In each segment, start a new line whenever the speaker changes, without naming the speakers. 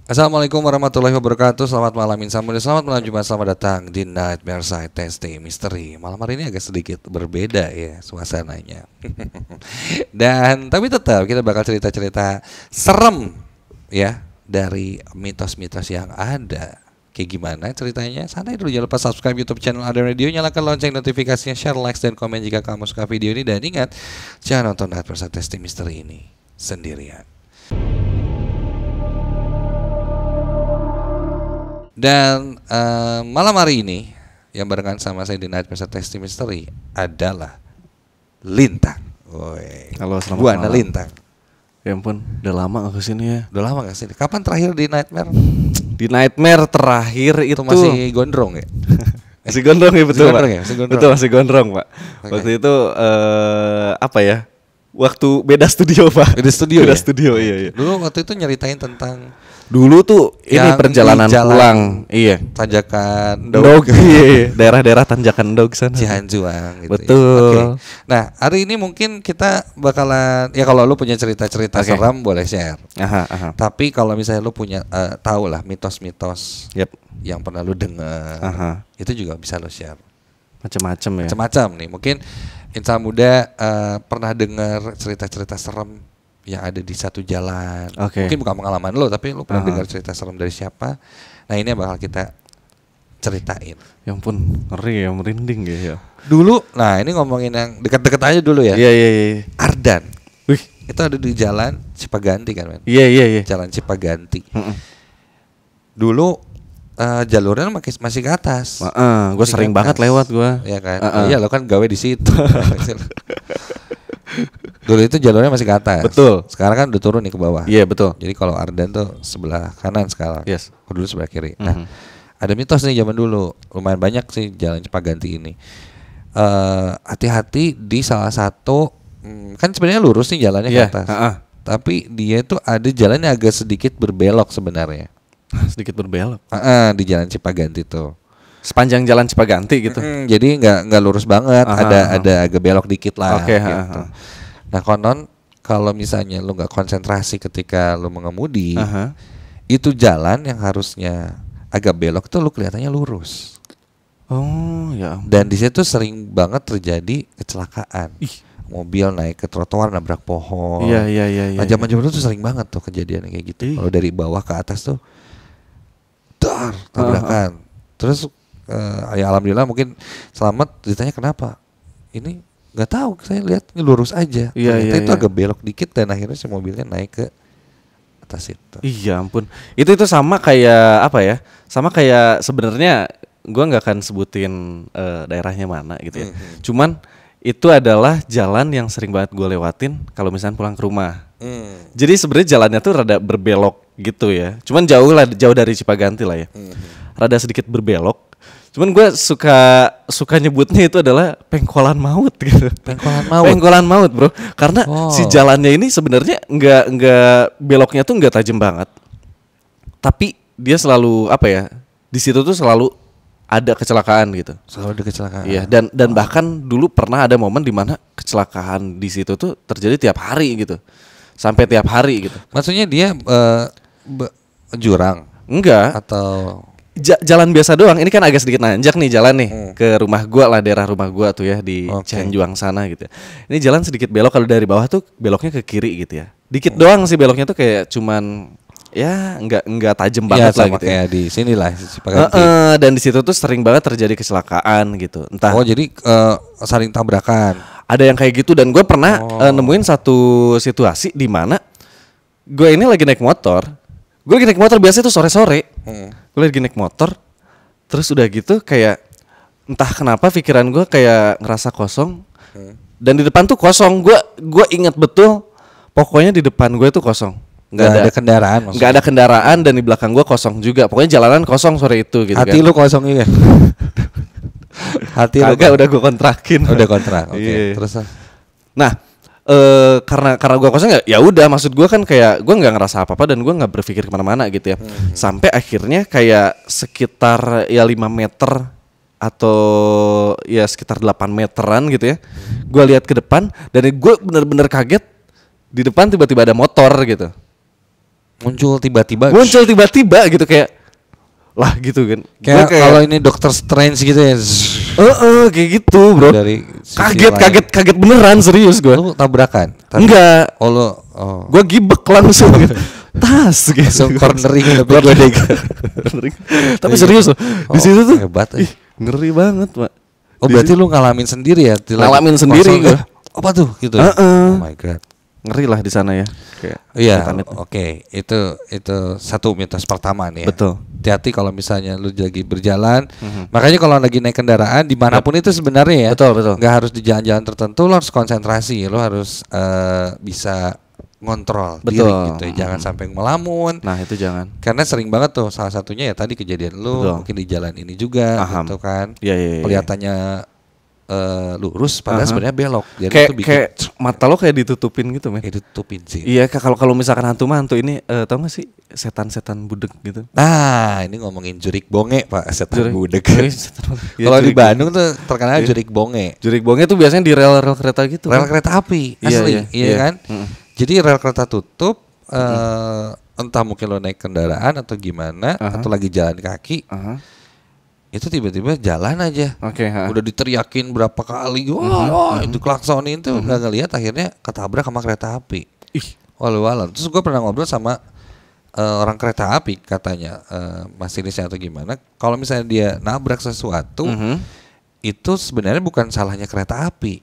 Assalamualaikum warahmatullahi wabarakatuh. Selamat malam Insamudi. Selamat malam Jumat. Selamat datang di Nightmare Side Testing Mystery. Malam hari ini agak sedikit berbeda ya suasananya. Dan tapi tetap kita bakal cerita-cerita serem ya dari mitos-mitos yang ada. Kayak gimana ceritanya? Santai dulu, jangan lupa subscribe YouTube channel Ada Radio, nyalakan lonceng notifikasinya, share, like, dan komen jika kamu suka video ini. Dan ingat, jangan nonton Nightmare Side Testing Mystery ini sendirian. Dan malam hari ini yang barengan sama saya di Nightmare Side Testing Mystery adalah Lintang. Woi.
Halo, selamat
Buana
malam.
Lintang.
Ya ampun, udah lama gak kesini ya.
Udah lama gak sih? Kapan terakhir di Nightmare?
Di Nightmare terakhir itu
masih gondrong ya?
Masih gondrong ya, betul,
masih gondrong
Pak.
ya? Masih gondrong.
Betul, masih gondrong, Pak.
Okay.
Waktu itu apa ya? Waktu beda studio, Pak.
Beda studio.
Beda
ya?
studio, iya.
Dulu waktu itu nyeritain tentang
Dulu tuh ini
yang
perjalanan
di jalan
pulang. Iya.
Tanjakan
Dog. Iya, daerah-daerah Tanjakan Dog sana.
Cihanjuang gitu.
Betul.
Ya. Okay. Nah, hari ini mungkin kita bakalan ya kalau lu punya cerita-cerita seram boleh share.
Aha.
Tapi kalau misalnya lu punya tahu lah mitos-mitos yang pernah lu dengar, itu juga bisa lu share.
Macam-macam ya.
Macam-macam nih. Mungkin insan muda pernah dengar cerita-cerita serem yang ada di satu jalan. Mungkin bukan pengalaman lo, tapi lo pernah dengar cerita serem dari siapa. Nah, ini yang bakal kita ceritain.
Ya ampun, ngeri ya, merinding ya.
Dulu, nah ini ngomongin yang dekat-dekat aja dulu ya.
Iya.
Ardan.
Wih,
itu ada di jalan Cipaganti kan, men?
Iya.
Jalan Cipaganti. Dulu jalurnya masih ke atas.
Gue sering banget lewat gue.
Iya kan? Iya, lo kan gawe di situ. Dulu itu jalurnya masih ke atas.
Betul.
Sekarang kan udah turun nih ke bawah.
Iya, betul.
Jadi kalau Ardan tuh sebelah kanan sekarang.
Yes.
Dulu sebelah kiri. Nah, ada mitos nih zaman dulu. Lumayan banyak sih jalan Cipaganti ini. Hati-hati di salah satu kan sebenarnya lurus nih jalannya ke atas. Tapi dia tuh ada jalan yang agak sedikit berbelok sebenarnya.
Sedikit berbelok.
Di jalan Cipaganti tuh.
Sepanjang jalan Cipaganti gitu.
Jadi nggak lurus banget, ada agak belok dikit lah. Gitu. Nah, konon kalau misalnya lu nggak konsentrasi ketika lu mengemudi, itu jalan yang harusnya agak belok tuh lu kelihatannya lurus.
Oh ya.
Dan di situ sering banget terjadi kecelakaan. Mobil naik ke trotoar nabrak pohon.
Iya.
Nah, zaman dulu tuh sering banget tuh kejadian kayak gitu. Kalau dari bawah ke atas tuh tabrakan. Terus ya alhamdulillah mungkin selamat. Ditanya kenapa? Ini nggak tahu, saya lihat ini lurus aja. Ternyata itu agak belok dikit dan akhirnya si mobilnya naik ke atas itu.
Iya ampun. Itu sama kayak apa ya? Sama kayak sebenarnya gue nggak akan sebutin daerahnya mana gitu ya. Cuman itu adalah jalan yang sering banget gue lewatin kalau misalnya pulang ke rumah. Jadi sebenarnya jalannya tuh rada berbelok gitu ya. Cuman jauh dari Cipaganti lah ya. Rada sedikit berbelok. Cuman gue suka nyebutnya itu adalah pengkolan maut gitu. Pengkolan maut, bro. Karena si jalannya ini sebenarnya nggak beloknya tuh nggak tajam banget. Tapi dia selalu apa ya? Di situ tuh selalu ada kecelakaan gitu.
Selalu ada kecelakaan.
Iya, dan bahkan dulu pernah ada momen di mana kecelakaan di situ tuh terjadi tiap hari gitu. Sampai tiap hari gitu.
Maksudnya dia jurang?
Enggak.
Atau
jalan biasa doang. Ini kan agak sedikit nanjak nih jalan nih ke rumah gua lah, daerah rumah gua tuh ya di Cihanjuang sana gitu. Ini jalan sedikit belok, kalau dari bawah tuh beloknya ke kiri gitu ya. Dikit doang sih beloknya tuh, kayak cuman ya enggak tajam banget lah gitu.
Kayak di sinilah Cipaganti.
Dan di situ tuh sering banget terjadi kecelakaan gitu. Entah.
Jadi saling tabrakan.
Ada yang kayak gitu, dan gue pernah nemuin satu situasi di mana gue ini lagi naik motor. Gue lagi naik motor biasa tuh sore-sore. Gue lagi naik motor, terus udah gitu kayak entah kenapa pikiran gue kayak ngerasa kosong. Dan di depan tuh kosong. Gue inget betul, pokoknya di depan gue tuh kosong.
Nggak ada kendaraan maksudnya.
Nggak ada kendaraan, dan di belakang gue kosong juga. Pokoknya jalanan kosong sore itu gitu.
Hati
kan.
lu kosong juga. Hati lu
udah gue kontrakin.
Udah kontrak. Oke. Terus
nah, karena gue kosong ya udah, maksud gue kan kayak gue nggak ngerasa apa-apa dan gue nggak berpikir kemana-mana gitu ya. Sampai akhirnya kayak sekitar ya 5 meter atau ya sekitar 8 meteran gitu ya. Gue lihat ke depan dan gue bener-bener kaget, di depan tiba-tiba ada motor gitu.
muncul tiba-tiba.
Muncul tiba-tiba gitu kayak lah gitu kan.
Kayak kalau ini Doctor Strange gitu ya.
Kayak gitu, Bro.
Dari
Kaget beneran serius gue.
Lu tabrakan?
Enggak. Gue gibek langsung gitu. Tas gitu.
Langsung cornering lebih gede.
Tapi serius loh. Di situ tuh
hebat.
Ngeri banget, Pak.
Oh, berarti lu ngalamin sendiri ya?
Ngalamin sendiri gue.
Apa tuh gitu? Oh my god.
Ngeri lah di sana ya.
Iya, oke. Itu satu mitos pertama nih ya.
Betul.
Hati-hati kalau misalnya lu lagi berjalan. Makanya kalau lagi naik kendaraan dimanapun itu sebenarnya ya.
Betul.
Nggak harus di jalan-jalan tertentu, lu harus konsentrasi. Lu harus bisa ngontrol diri gitu ya. Jangan sampai melamun.
Nah itu jangan.
Karena sering banget tuh salah satunya ya tadi kejadian lu mungkin di jalan ini juga gitu kan.
Iya.
Kelihatannya lurus padahal sebenarnya belok. Jadi
kayak,
itu bikin
kayak mata lo kayak ditutupin gitu, men.
Kayak ditutupin sih.
Iya, kalau misalkan hantu ini tau gak sih setan-setan budek gitu.
Nah, ini ngomongin jurik bonge, Pak, setan budek.
Ya,
kalau di Bandung tuh terkenal jurik bonge.
Jurik bonge tuh biasanya di rel kereta gitu.
Rel kereta api, asli, iya kan? Jadi rel kereta tutup, entah mungkin lo naik kendaraan atau gimana, atau lagi jalan kaki. Itu tiba-tiba jalan aja. Udah diteriakin berapa kali, itu klaksonin tuh nggak ngelihat, akhirnya ketabrak sama kereta api. Walau-walau. Terus gue pernah ngobrol sama orang kereta api, katanya masinisnya atau gimana, kalau misalnya dia nabrak sesuatu, itu sebenarnya bukan salahnya kereta api,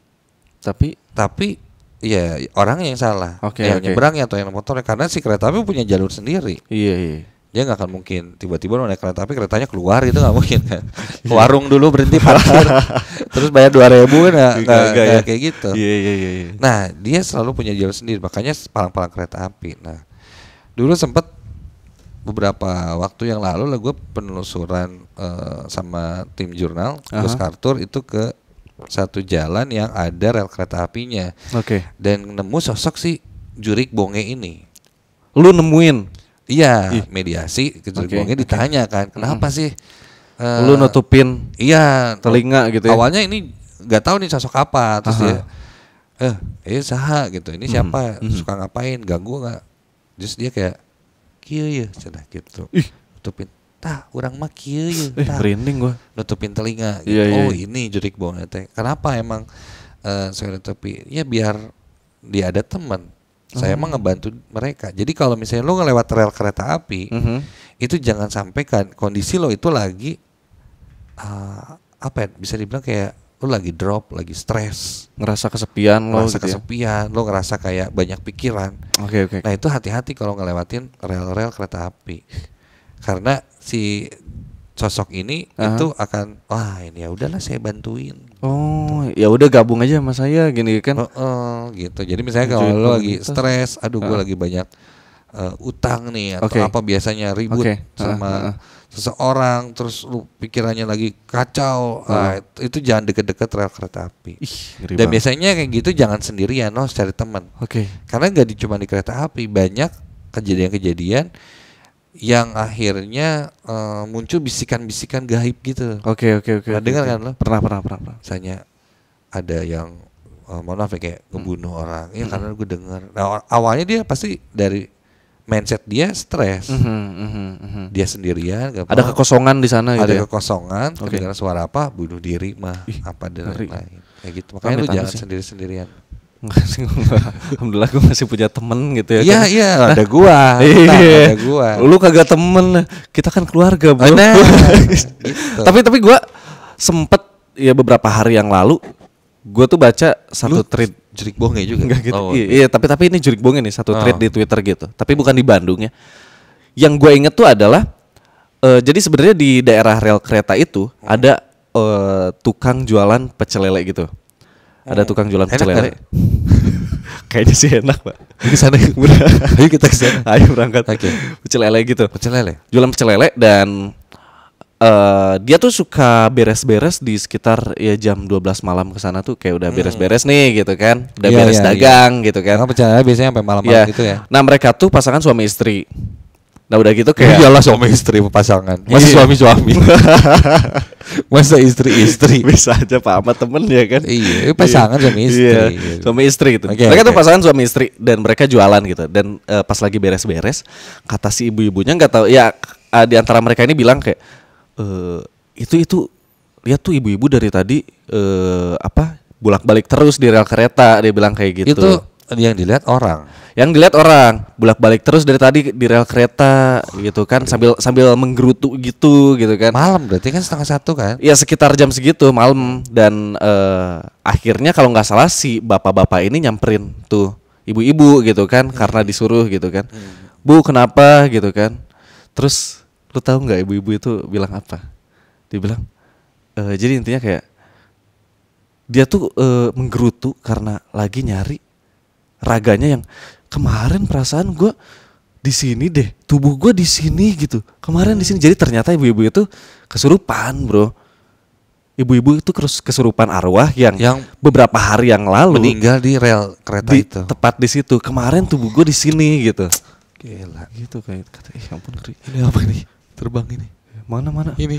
tapi ya orang yang salah, yang nyebrangnya atau yang motornya, karena si kereta api punya jalur sendiri.
Iya.
Dia nggak akan mungkin tiba-tiba lo naik kereta api keretanya keluar, itu nggak mungkin kan. Ke warung dulu berhenti parkir terus bayar 2.000 nggak kayak gitu.
Iya.
Nah dia selalu punya jalur sendiri, makanya palang-palang kereta api. Nah dulu sempet beberapa waktu yang lalu lah gue penelusuran sama tim jurnal Gus Kartur itu ke satu jalan yang ada rel kereta apinya. Dan nemu sosok si jurik bonge ini.
Lu nemuin?
Iya, mediasi kejurik ditanya kan, kenapa sih
lu nutupin telinga gitu ya?
Awalnya ini nggak tahu nih sosok apa, terus dia saha gitu, ini siapa, suka ngapain, ganggu nggak? Terus dia kayak kieu ya, cenah gitu, nutupin, urang mah kieu ya,
merinding gua,
nutupin telinga, gitu. Ini jurik bonge teh, kenapa emang saya nutupi? Ya biar dia ada teman. Saya emang ngebantu mereka. Jadi kalau misalnya lo ngelewat rel kereta api, itu jangan sampai kan kondisi lo itu lagi bisa dibilang kayak lo lagi drop, lagi stres,
ngerasa kesepian, lo
ngerasa kayak banyak pikiran. Nah itu hati-hati kalau ngelewatin rel-rel kereta api, karena si sosok ini itu akan ini ya udahlah saya bantuin.
Ya udah gabung aja sama saya gini kan.
Gitu. Jadi misalnya kalau lo lagi stres, gue lagi banyak utang nih atau apa, biasanya ribut sama seseorang, terus lu pikirannya lagi kacau, itu jangan deket-deket rel kereta api. Dan biasanya kayak gitu jangan sendirian, harus cari teman. Karena nggak cuma di kereta api, banyak kejadian-kejadian yang akhirnya muncul bisikan-bisikan gaib gitu.
Oke.
Dengar kan lo?
Pernah.
Misalnya ada yang mohon maaf ya kayak ngebunuh orang, ya karena gue dengar. Nah awalnya dia pasti dari mindset dia stres, dia sendirian,
ada kekosongan di sana.
Ada
gitu
kekosongan, kedengaran suara apa, bunuh diri apa dan lain-lain. Kayak gitu. Makanya lu jangan sendiri-sendirian.
Alhamdulillah gue masih punya temen gitu ya.
Iya, ada gua. Ada gua.
Lu kagak temen, kita kan keluarga, bro.
Gitu.
Tapi gue sempet ya beberapa hari yang lalu, gue tuh baca satu thread
jurik bonge juga.
Gitu. Iya, tapi ini jurik bonge nih, satu thread di Twitter gitu. Tapi bukan di Bandung ya. Yang gue inget tuh adalah jadi sebenarnya di daerah rel kereta itu ada tukang jualan pecel lele gitu. Ada tukang jualan pecel lele. Kayaknya sih enak, Pak.
Ke sana. Ayo kita ke sana.
Ayo berangkat. Pecel lele gitu.
Pecel lele.
Jualan pecel lele dan dia tuh suka beres-beres di sekitar ya jam 12 malam ke sana tuh kayak udah beres-beres nih gitu kan. Udah beres dagang gitu kan.
Karena pecel lele biasanya sampai malam-malam gitu ya.
Nah, mereka tuh pasangan suami istri. Nah udah gitu kayak
Iyalah suami istri pasangan. Masa
Iya.
suami-suami. Masa istri-istri.
bisa aja Pak sama temen ya kan.
Iya, pasangan suami istri.
Iya, suami istri gitu.
Oke,
Mereka tuh
oke.
pasangan suami istri dan mereka jualan gitu. Dan pas lagi beres-beres, kata si ibu-ibunya nggak tahu ya di antara mereka ini bilang kayak itu lihat tuh ibu-ibu dari tadi bolak-balik terus di rel kereta, dia bilang kayak gitu.
Itu yang dilihat orang.
Yang dilihat orang bolak-balik terus dari tadi di rel kereta gitu kan, sambil menggerutu gitu kan.
Malam berarti kan 12:30 kan?
Ya sekitar jam segitu malam. Dan akhirnya kalau nggak salah si bapak-bapak ini nyamperin tuh ibu-ibu gitu kan, karena disuruh gitu kan. Bu kenapa gitu kan. Terus lu tahu nggak ibu-ibu itu bilang apa? Dia bilang jadi intinya kayak dia tuh menggerutu karena lagi nyari raganya yang kemarin perasaan gue di sini deh, tubuh gue di sini gitu. Kemarin di sini. Jadi ternyata ibu-ibu itu kesurupan, bro. Ibu-ibu itu kesurupan arwah yang beberapa hari yang lalu
meninggal di rel kereta itu.
Tepat di situ. Kemarin tubuh gue di sini gitu.
Gila.
Gitu kayak kata, ampun ngeri.
Ini apa nih? Terbang ini.
Mana?
Ini.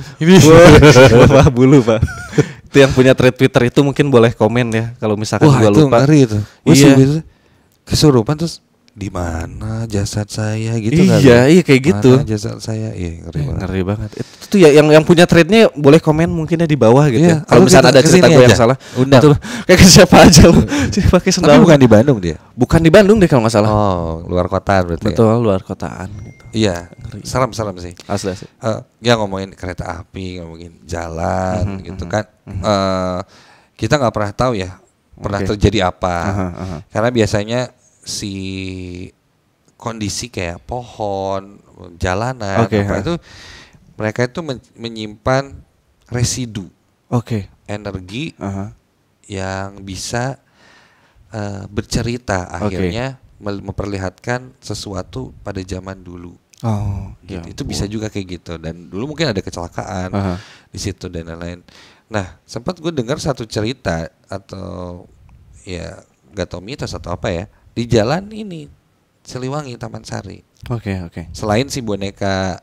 Wah, bulu Pak. Itu yang punya thread Twitter itu mungkin boleh komen ya kalau misalkan
Wah,
gua
itu
lupa.
ngeri itu.
Iya.
Itu kesurupan terus di mana jasad saya gitu kali.
Iya kayak gitu.
Mana jasad saya? Iya, ngeri banget.
Ngeri banget. Itu tuh ya yang punya threadnya boleh komen mungkin ya di bawah gitu
Iya,
ya. Kalau
atau
misalnya
kita
ada cerita
kesini
gue yang
aja.
salah.
Undang.
Betul. Kayak ke siapa aja lu. Jadi pakai
Tapi
sendal.
bukan di Bandung dia.
Bukan di Bandung deh kalau nggak salah.
Oh, luar kota berarti.
Betul, luar kotaan gitu.
Ya? Iya. Serem sih.
Asli.
Ya ngomongin kereta api, ngomongin jalan gitu kan. Kita nggak pernah tahu ya pernah
Oke.
terjadi apa.
Karena
Karena biasanya si kondisi kayak pohon, jalanan,
Oke,
apa itu mereka itu menyimpan residu
Oke.
energi yang bisa bercerita
Oke.
akhirnya memperlihatkan sesuatu pada zaman dulu.
Oh,
Gitu.
ya
Itu bisa
ampun.
juga kayak gitu dan dulu mungkin ada kecelakaan di situ dan lain-lain. Nah, sempat gue dengar satu cerita atau ya gak tau mitos atau apa ya di jalan ini Siliwangi Taman Sari.
Oke.
Selain si boneka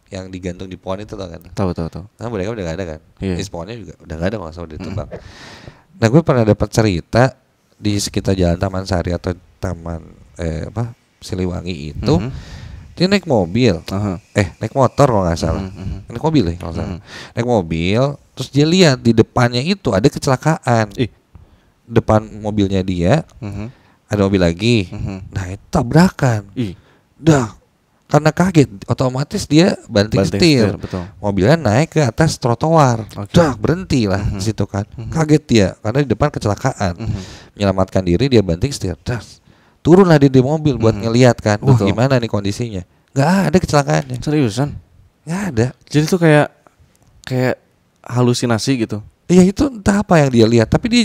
yang digantung di pohon itu tau kan?
Tahu.
Nah boneka udah gak ada kan?
Iya.
Pohonnya juga udah gak ada kalau nggak salah ditebang. Nah gue pernah dapat cerita di sekitar jalan Taman Sari atau Taman Siliwangi itu dia naik mobil, naik motor kalau nggak salah, naik mobil kalau nggak salah, naik mobil, terus dia lihat di depannya itu ada kecelakaan, depan mobilnya dia ada mobil lagi, nah itu tabrakan, dah karena kaget otomatis dia banting setir,
betul.
mobilnya naik ke atas trotoar,
Oke.
dah berhenti lah di situ kan, kaget dia karena di depan kecelakaan, menyelamatkan diri dia banting setir, dah turunlah dia di mobil buat ngelihat kan, wah
Betul.
gimana nih kondisinya, nggak ada kecelakaannya,
Seriusan?
nggak ada.
Jadi tuh kayak halusinasi gitu.
Iya itu entah apa yang dia lihat, tapi di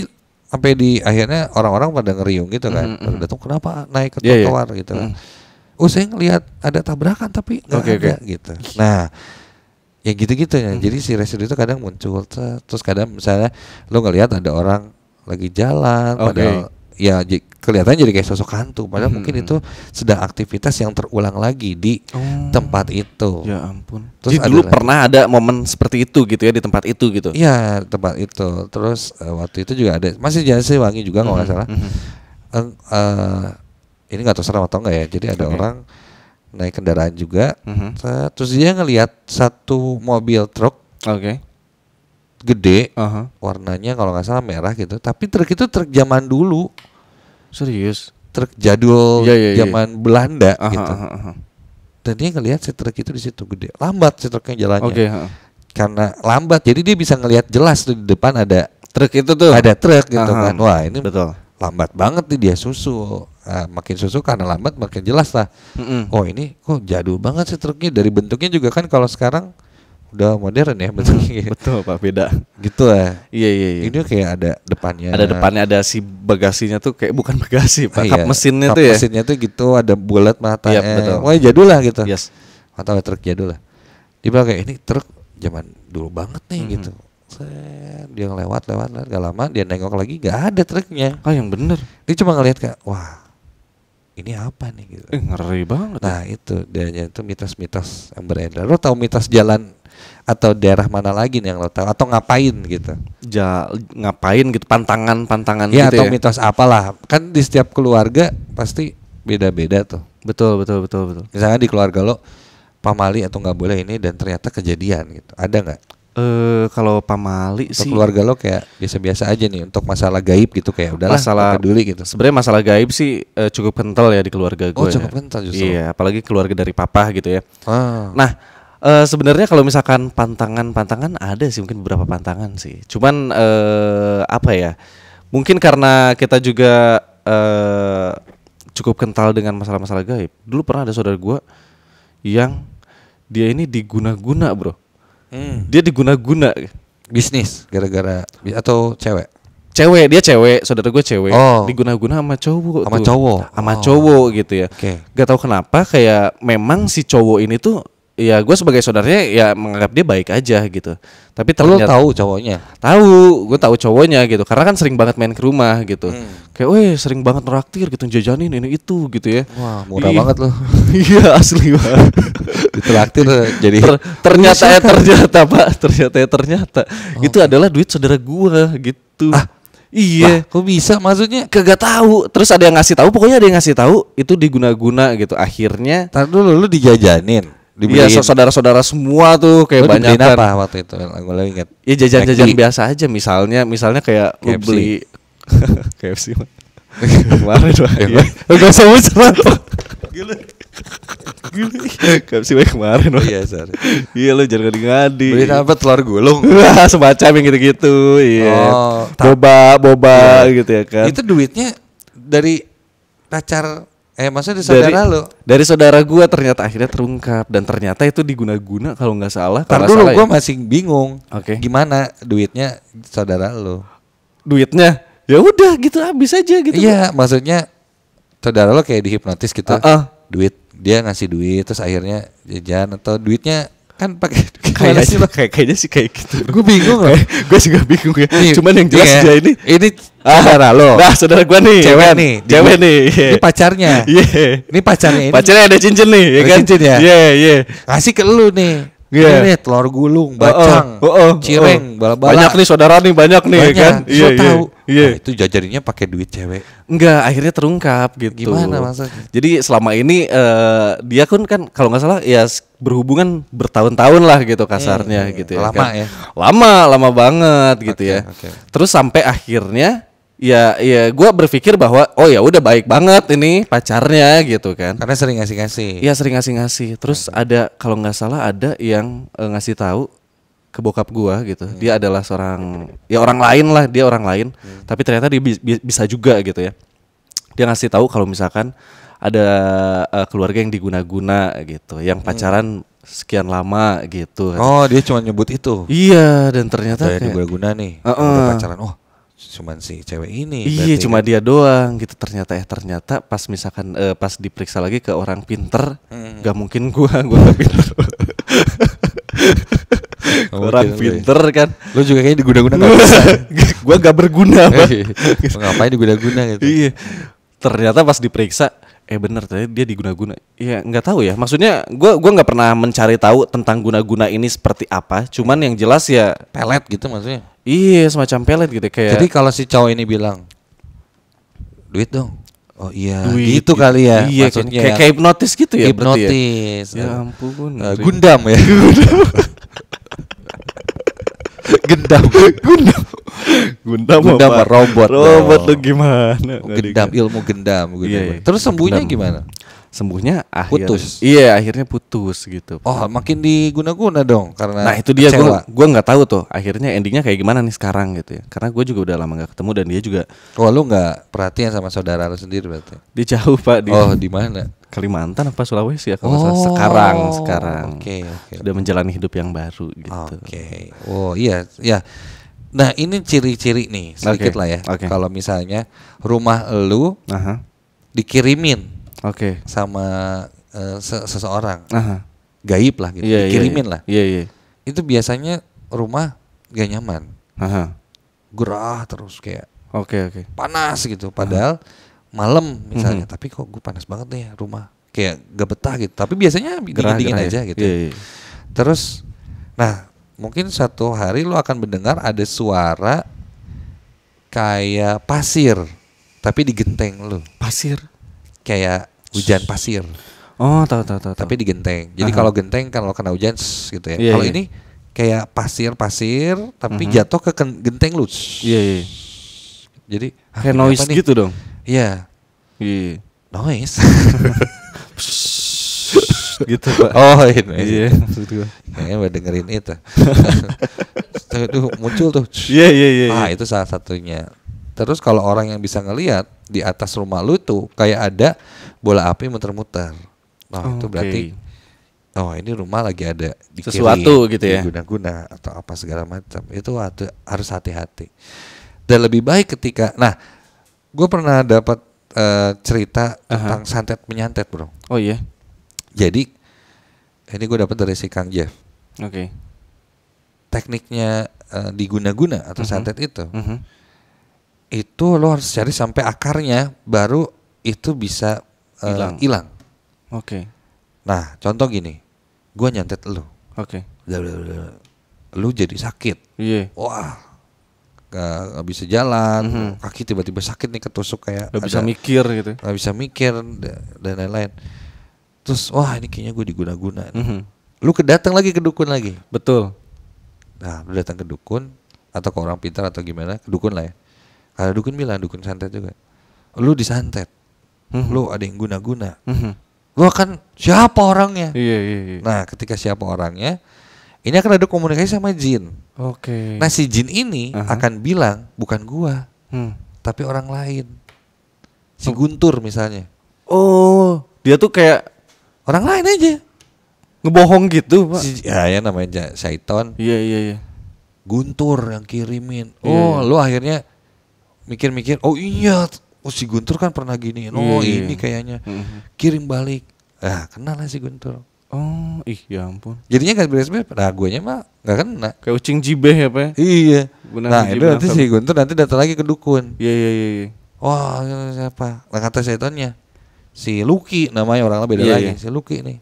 sampai di akhirnya orang-orang pada ngeriung gitu kan, pada datang kenapa naik ke
Iya, iya.
trotoar gitu kan. Oh saya ngelihat ada tabrakan tapi nggak
Oke,
ada gitu. Nah ya gitu-gitu ya. Jadi si residu itu kadang muncul terus kadang misalnya lo ngelihat ada orang lagi jalan,
Oke.
padahal ya kelihatannya jadi kayak sosok hantu, padahal mungkin itu sedang aktivitas yang terulang lagi di tempat itu.
Ya ampun.
Terus
Jadi dulu
ada
pernah ada momen seperti itu gitu ya di tempat itu gitu.
Iya tempat itu. Terus waktu itu juga ada masih jalan Siliwangi juga kalau nggak salah. Ini nggak tahu serem atau enggak ya. Jadi ada
Oke.
orang naik kendaraan juga. Terus dia ngelihat satu mobil truk
Oke.
gede, warnanya kalau nggak salah merah gitu. Tapi truk itu truk zaman dulu,
Serius.
truk jadul
Iya, iya, iya.
zaman Belanda
Aha,
gitu.
aha, aha.
Dan dia ngelihat si truk itu di situ gede, lambat si truknya jalannya.
Oke.
Karena lambat, jadi dia bisa ngelihat jelas tuh di depan ada
Truk itu tuh.
truk gitu
Aha.
kan. Wah ini
Betul.
lambat banget nih dia susul. Makin susul karena lambat makin jelas lah. Oh ini kok jadul banget sih truknya, dari bentuknya juga kan kalau sekarang udah modern ya bentuknya.
Betul Pak, beda.
Gitu lah.
Iya.
Ini kayak ada depannya.
Ada depannya, ada si bagasinya tuh kayak bukan bagasi Pak,
Iya,
kap mesinnya
kap
tuh ya.
mesinnya tuh gitu ada bulat matanya.
Iya, betul.
Wah jadul lah gitu.
Yes.
Atau truk jadul lah. Dia bilang kayak ini truk zaman dulu banget nih gitu. Dia lewat gak lama dia nengok lagi gak ada truknya.
Yang bener.
Dia cuma ngeliat kayak wah ini apa nih gitu.
Ngeri banget.
Nah itu dia itu mitos-mitos yang beredar. Lo tahu mitos jalan atau daerah mana lagi nih yang lo tahu atau ngapain gitu?
Ngapain gitu, pantangan
Ya
gitu
atau
ya.
mitos apalah, kan di setiap keluarga pasti beda-beda tuh.
Betul.
Misalnya di keluarga lo pamali atau nggak boleh ini dan ternyata kejadian gitu, ada nggak?
Kalau pamali
Untuk
sih
keluarga lo kayak biasa-biasa aja nih, untuk masalah gaib gitu kayak udahlah
masalah
nggak peduli gitu.
Sebenarnya masalah gaib sih cukup kental ya di keluarga gue.
Oh cukup kental justru.
Iya, apalagi keluarga dari papa gitu ya.
Ah.
Nah, sebenarnya kalau misalkan pantangan ada sih, mungkin beberapa pantangan sih. Cuman apa ya? Mungkin karena kita juga cukup kental dengan masalah-masalah gaib. Dulu pernah ada saudara gue yang dia ini diguna-guna, bro. Dia diguna-guna.
Bisnis gara-gara atau cewek?
Dia cewek, saudara gue cewek.
Oh.
Diguna-guna sama cowok.
Sama
tuh.
cowok?
Sama
Oh.
cowok gitu ya.
Oke.
Gak tahu kenapa kayak memang si cowok ini tuh, ya gue sebagai saudaranya ya menganggap dia baik aja gitu. Tapi
Lo
ternyata
tahu cowoknya?
gue tahu cowoknya gitu. Karena kan sering banget main ke rumah gitu. Kayak, sering banget neraktir gitu, jajanin ini itu gitu ya.
Wah murah
Ih.
banget lo.
Iya asli banget.
Ditraktir jadi
ternyata itu adalah duit saudara gua gitu. Iya.
Lah, kok bisa maksudnya?
Kagak tahu. Terus ada yang ngasih tahu, pokoknya ada yang ngasih tahu itu diguna-guna gitu. Akhirnya
Tar dulu lu dijajanin,
iya,
dibeliin.
saudara-saudara semua tuh kayak
Lu
banyak
dibeliin
kan.
apa waktu itu? Gue lagi inget.
Ya jajan-jajan
McD.
biasa aja, misalnya kayak lu
KFC.
beli KFC mah. Kemarin lah.
Ya,
Iya. Enggak usah muncul. Gila. KFC mah kemarin
Oh
mah.
iya, sorry.
Iya lu jangan ngadi.
Beliin apa, telur gulung?
Wah, semacam yang gitu-gitu. Iya.
Oh,
Boba
Iya.
gitu ya kan.
Itu duitnya dari pacar maksudnya dari saudara lo.
Dari saudara gua ternyata akhirnya terungkap dan ternyata itu diguna-guna kalau nggak salah.
Tar
Kalau
dulu
salah
gue
ya.
masih bingung.
Oke.
Gimana duitnya saudara lo?
Duitnya ya udah gitu habis aja gitu.
Iya, maksudnya saudara lo kayak dihipnotis gitu. Duit, dia ngasih duit terus akhirnya jajan atau duitnya kan pakai gimana sih lo?
Kayaknya sih kayak gitu.
Gue bingung loh.
Gue juga bingung ya.
Nih,
Cuman yang jelas
iya.
dia ini
saudara lo.
Nah, saudara gua nih.
Cewek
ya kan?
nih.
Cewek nih.
Ini pacarnya.
Iya.
Ini pacarnya ini.
Pacarnya ada cincin nih, ya
Ada
kan?
cincin ya?
Iya.
Ngasih ke lu nih.
Iya.
Ini nih telur gulung, bacang, cireng, bala-bala.
Banyak nih saudara nih, banyak nih
Banyak.
kan.
So tahu.
Iya.
Nah, itu jajaninnya pakai duit cewek.
Enggak, akhirnya terungkap gitu.
Gimana maksudnya?
Jadi selama ini dia kan kalau nggak salah ya berhubungan bertahun-tahun lah gitu kasarnya gitu ya.
Lama
kan.
ya?
Lama banget gitu
Oke,
ya.
oke.
Terus sampai akhirnya ya gue berpikir bahwa oh ya udah baik banget ini pacarnya gitu kan.
Karena sering ngasih-ngasih.
Iya sering ngasih. Terus ada kalau nggak salah ada yang ngasih tahu ke bokap gua gitu. Dia adalah seorang orang lain lah, dia orang lain. Tapi ternyata dia bisa juga gitu ya. Dia ngasih tahu kalau misalkan ada keluarga yang diguna-guna gitu, yang pacaran sekian lama gitu.
Oh, dia cuma nyebut itu.
Iya, dan ternyata
Kayak
kayak
diguna-guna nih. Udah pacaran. Oh, cuman si cewek ini.
iya
berarti
cuma
kan.
dia doang gitu. Ternyata pas misalkan pas diperiksa lagi ke orang pinter, nggak mungkin gua nggak pinter. Orang
mungkin lu ya.
pinter kan.
Lu juga kayaknya diguna-guna nggak bisa.
Gua gak berguna Pak.
Ngapain diguna-guna gitu?
Iya. Ternyata pas diperiksa bener tadi dia diguna-guna. Iya, nggak tahu ya. Maksudnya gua nggak pernah mencari tahu tentang guna-guna ini seperti apa. Cuman yang jelas ya
Pelet gitu maksudnya.
iya semacam pelet gitu kayak.
Jadi kalau si cowok ini bilang duit dong. Oh iya,
duit
gitu kali ya.
Iya,
maksudnya
kayak hipnotis gitu ya berarti ya.
hipnotis.
Ya ampun.
Gundam ya. Gendam.
Gundam
Gundam
apa?
robot
Robot
dong.
lu gimana?
Gendam, ilmu gendam.
Iya.
Terus sembuhnya
Gendam.
gimana?
Sembuhnya
Putus.
Iya, akhirnya putus gitu.
Oh, makin diguna-guna dong karena
Nah itu dia
kecewa.
gue nggak tahu tuh akhirnya endingnya kayak gimana nih sekarang gitu ya, karena gue juga udah lama nggak ketemu dan dia juga
Oh, lu nggak perhatian sama saudara lu sendiri berarti?
dia jauh Pak di
Oh, di mana?
Kalimantan apa Sulawesi ya kalau nggak salah. sekarang
Oke.
sudah menjalani hidup yang baru gitu.
Oke. Oh iya, ya. Nah ini ciri-ciri nih sedikit
Oke,
lah ya.
oke.
Kalau misalnya rumah lu
Aha,
dikirimin
oke.
sama seseorang
Aha.
gaib lah gitu,
Iya,
dikirimin
iya,
lah.
Iya iya.
Itu biasanya rumah gak nyaman,
Aha.
gerah terus kayak
Oke oke.
panas gitu. Padahal malam misalnya, tapi kok gue panas banget nih rumah, kayak gak betah gitu. Tapi biasanya dingin
Gerah-gerah
aja
ya?
gitu.
Iya.
Terus, nah mungkin suatu hari lo akan mendengar ada suara kayak pasir, tapi di genteng lo,
Pasir.
kayak hujan pasir,
Oh, tahu.
tapi di genteng. Jadi kalau genteng kan kalau kena hujan gitu ya.
Iya,
Kalau
iya.
ini kayak pasir, tapi jatuh ke genteng lu.
Iya.
Jadi
Kayak
ini
noise
apa nih?
gitu dong.
Iya,
Iya.
noise.
Gitu, Pak.
Oh, ini.
Iya, maksud gua.
Kayaknya udah dengerin itu. Tuh, muncul tuh.
Iya.
Ah, itu salah satunya. Terus kalau orang yang bisa ngelihat di atas rumah lu tuh kayak ada bola api muter-muter. Nah, itu berarti oh ini rumah lagi ada dikirim,
Sesuatu gitu ya.
Guna-guna atau apa segala macam. Itu harus hati-hati. Dan lebih baik ketika, nah, gue pernah dapat cerita tentang santet menyantet, bro.
Oh iya.
Jadi ini gue dapat dari si Kang Jeff.
Oke.
Tekniknya diguna-guna atau santet itu lo harus cari sampai akarnya, baru itu bisa hilang.
Oke.
Nah, contoh gini, gue nyantet lo,
Oke.
lu jadi sakit.
Iya.
Wah, gak bisa jalan, kaki tiba-tiba sakit nih, ketusuk kayak
Gak bisa mikir gitu.
gak bisa mikir dan lain-lain. Terus wah ini kayaknya gue diguna-guna nih. Lu datang lagi ke dukun lagi.
Betul.
Nah, lu datang ke dukun atau ke orang pintar atau gimana, ke dukun lah ya. Kalau dukun bilang, dukun santet juga, lu disantet, lu ada yang guna-guna. Lu akan siapa orangnya?
Iya.
Nah, ketika siapa orangnya, ini akan ada komunikasi sama jin.
Oke.
Nah, si jin ini akan bilang bukan gua, tapi orang lain. Si Guntur misalnya.
Oh, dia tuh kayak
Orang lain aja.
ngebohong gitu, Pak.
Ya namanya syaiton.
Iya.
Guntur yang kirimin.
Iya.
Lu akhirnya mikir-mikir, oh iya, si Guntur kan pernah gini. Oh
Iya.
ini kayaknya kirim balik. Kenal lah si Guntur.
Oh, ya ampun.
Jadinya gak beres-beres. Nah, guanya mah gak kena.
Kayak ucing jibeh ya, Pak?
Iya.
Benar,
Nah, itu
benar,
nanti
benar.
si Guntur nanti datang lagi ke dukun.
Iya.
Wah, siapa? Nah, kata syaitonnya, si Lucky namanya, orangnya beda
Iya,
lagi.
iya.
Si Lucky nih.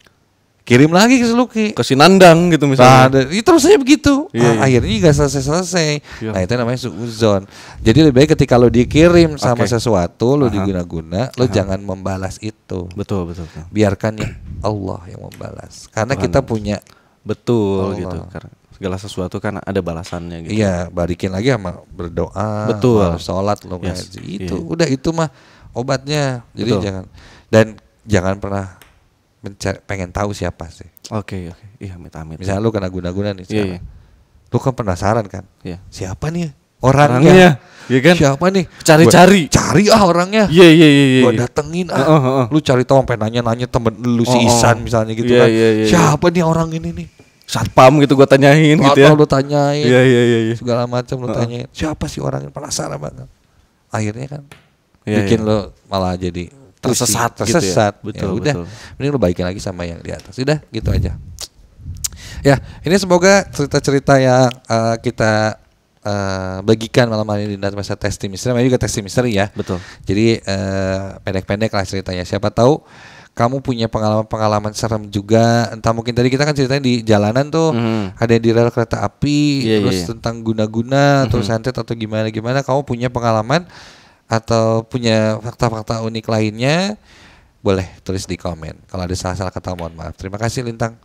Kirim lagi ke si Lucky.
Ke Sinandang gitu
Nah,
misalnya.
itu terus saja begitu.
Iya.
Akhirnya gak selesai-selesai.
Iya.
Nah, itu namanya suuzon. Jadi lebih baik ketika lo dikirim sama
Oke.
sesuatu, lo diguna-guna, lo jangan membalas itu.
Betul.
Biarkan ya Allah yang membalas. Karena
Tuhan.
kita punya
Betul
Allah.
gitu. Karena segala sesuatu kan ada balasannya gitu.
iya, balikin lagi sama berdoa,
Betul.
sama sholat lo
Yes.
ngaji. Itu
Iya.
udah, itu mah obatnya. Jadi
Betul.
jangan pernah pengen tahu siapa sih.
Oke. Iya, amit-amit.
Misalnya lu kena guna-guna nih
Iya.
sekarang. Lu kan penasaran kan?
Iya.
Siapa nih
Orangnya, iya kan?
Siapa nih?
Cari-cari.
Gua cari orangnya.
Iya.
Gua datengin
Heeh.
Lu cari tahu sampai nanya-nanya temen lu si
Oh,
Isan misalnya gitu
Iya,
kan.
iya.
Siapa nih orang ini nih?
Satpam gitu gua tanyain gitu ya.
Atau lu tanyain.
Iya.
Segala macam lu tanyain. Siapa sih orang ini? Penasaran banget. Akhirnya kan
Iya,
bikin
iya.
lu malah jadi
Tersesat gitu ya.
tersesat.
Betul,
Udah,
betul.
mending lu baikin lagi sama yang di atas. Udah, gitu aja. Ya, ini semoga cerita-cerita yang kita bagikan malam hari ini di masa testing misteri, namanya juga testing misteri ya.
Betul.
Jadi pendek-pendek lah ceritanya. Siapa tahu kamu punya pengalaman serem juga. Entah mungkin tadi kita kan ceritanya di jalanan tuh, ada yang di rel kereta api,
Iya,
terus
iya.
tentang guna-guna, terus santet atau gimana. Kamu punya pengalaman atau punya fakta-fakta unik lainnya, boleh tulis di komen. Kalau ada salah-salah kata mohon maaf. Terima kasih Lintang.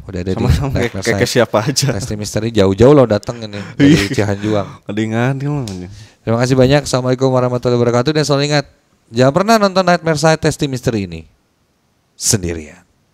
Udah ada
Sama-sama
di
kayak siapa aja.
Testing misteri jauh-jauh lo datang ini dari Cihanjuang.
Ada yang ngadil mah.
Terima kasih banyak. Assalamualaikum warahmatullahi wabarakatuh. Dan selalu ingat, jangan pernah nonton Nightmare Side Testing Misteri ini sendirian.